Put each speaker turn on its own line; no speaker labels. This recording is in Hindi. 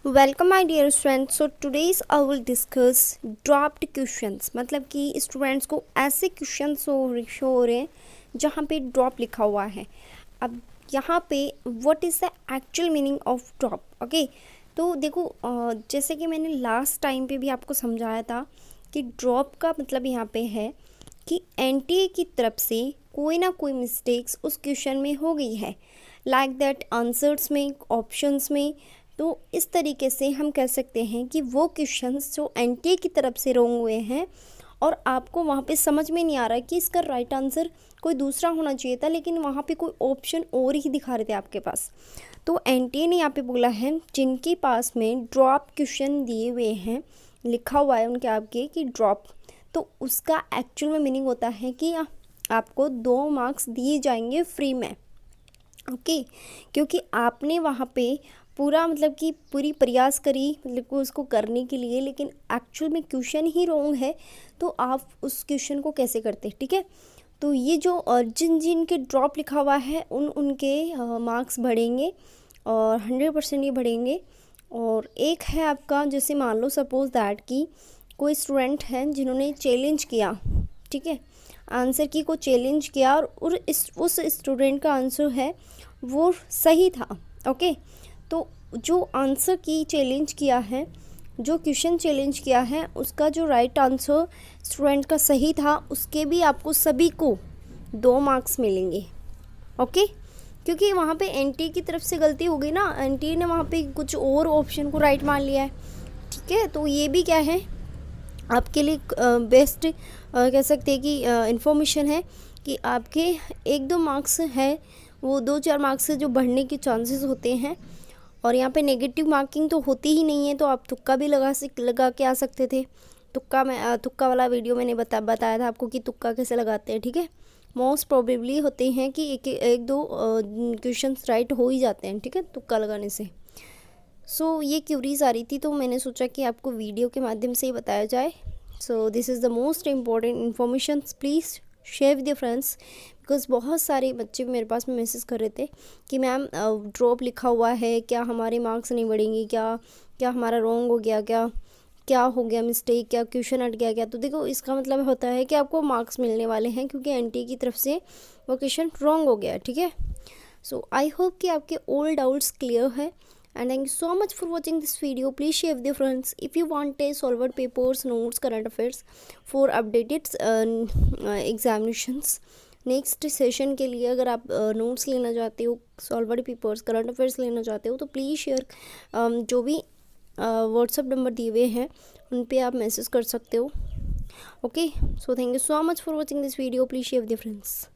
Welcome my dear students. So today's I will discuss dropped questions. मतलब कि स्टूडेंट्स को ऐसे क्वेश्चंस शो हो रहे हैं जहाँ पे ड्रॉप लिखा हुआ है। अब यहाँ पे what is the actual meaning of drop. Okay, तो देखो जैसे कि मैंने लास्ट टाइम पे भी आपको समझाया था कि ड्रॉप का मतलब यहाँ पे है कि एनटीए की तरफ से कोई ना कोई मिस्टेक्स उस क्वेश्चन में हो गई है, लाइक दैट आंसर्स में, ऑप्शंस में। तो इस तरीके से हम कह सकते हैं कि वो क्वेश्चंस जो एनटीए की तरफ से रॉन्ग हुए हैं और आपको वहाँ पे समझ में नहीं आ रहा है कि इसका राइट आंसर कोई दूसरा होना चाहिए था, लेकिन वहाँ पे कोई ऑप्शन और ही दिखा रहे थे आपके पास। तो एनटीए ने यहाँ पे बोला है जिनके पास में ड्रॉप क्वेश्चन दिए हुए हैं, लिखा हुआ है उनके आपके कि ड्रॉप, तो उसका एक्चुअल में मीनिंग होता है कि आपको 2 मार्क्स दिए जाएंगे फ्री में। ओके, क्योंकि आपने वहाँ पे पूरा मतलब कि पूरी प्रयास करी मतलब कि उसको करने के लिए, लेकिन एक्चुअल में क्वेश्चन ही रॉन्ग है, तो आप उस क्वेश्चन को कैसे करते। ठीक है, तो ये जो जिन जिन के ड्रॉप लिखा हुआ है उनके मार्क्स बढ़ेंगे और 100% ये बढ़ेंगे। और एक है आपका, जैसे मान लो सपोज दैट कि कोई स्टूडेंट हैं जिन्होंने चैलेंज किया, ठीक है, आंसर की को चैलेंज किया और उस स्टूडेंट का आंसर है वो सही था। ओके, तो जो आंसर की चैलेंज किया है, जो क्वेश्चन चैलेंज किया है, उसका जो राइट आंसर स्टूडेंट का सही था, उसके भी आपको सभी को 2 मार्क्स मिलेंगे। ओके, क्योंकि वहाँ पे एनटीए की तरफ से गलती हो गई ना, एनटीए ने वहाँ पे कुछ और ऑप्शन को राइट मान लिया है। ठीक है, तो ये भी क्या है आपके लिए बेस्ट कह सकते हैं कि इन्फॉर्मेशन है कि आपके 1-2 मार्क्स है वो 2-4 मार्क्स से जो बढ़ने के चांसेस होते हैं। और यहाँ पे नेगेटिव मार्किंग तो होती ही नहीं है, तो आप तुक्का भी लगा के आ सकते थे। तुक्का वाला वीडियो मैंने बताया था आपको कि तुक्का कैसे लगाते हैं। ठीक है, मोस्ट प्रोबेबली होते हैं कि एक दो क्वेश्चंस राइट हो ही जाते हैं। ठीक है, तुक्का लगाने से। सो ये क्यूरीज आ रही थी, तो मैंने सोचा कि आपको वीडियो के माध्यम से ही बताया जाए। So this is the most important information, please share with your friends. Because बहुत सारे बच्चे मेरे पास में मैसेज कर रहे थे कि मैम ड्रॉप लिखा हुआ है, क्या हमारे मार्क्स नहीं बढ़ेंगे, क्या हमारा रॉन्ग हो गया, क्या हो गया मिस्टेक, क्या क्वेश्चन हट गया क्या। तो देखो इसका मतलब होता है कि आपको मार्क्स मिलने वाले हैं, क्योंकि एनटीए की तरफ से वो क्वेश्चन रॉन्ग हो गया। ठीक है, सो आई होप कि आपके ऑल डाउट्स क्लियर है। And thank you so much for watching this video. Please share with your friends. If you want a solved papers, notes, current affairs for updated examinations, next session के लिए अगर आप नोट्स लेना चाहते हो, सॉल्वर्ड पेपर्स, करंट अफेयर्स लेना चाहते हो, तो प्लीज़ शेयर जो भी व्हाट्सअप नंबर दिए हुए हैं उन पे आप मैसेज कर सकते हो। Okay, so thank you so much for watching this video. Please share with your friends.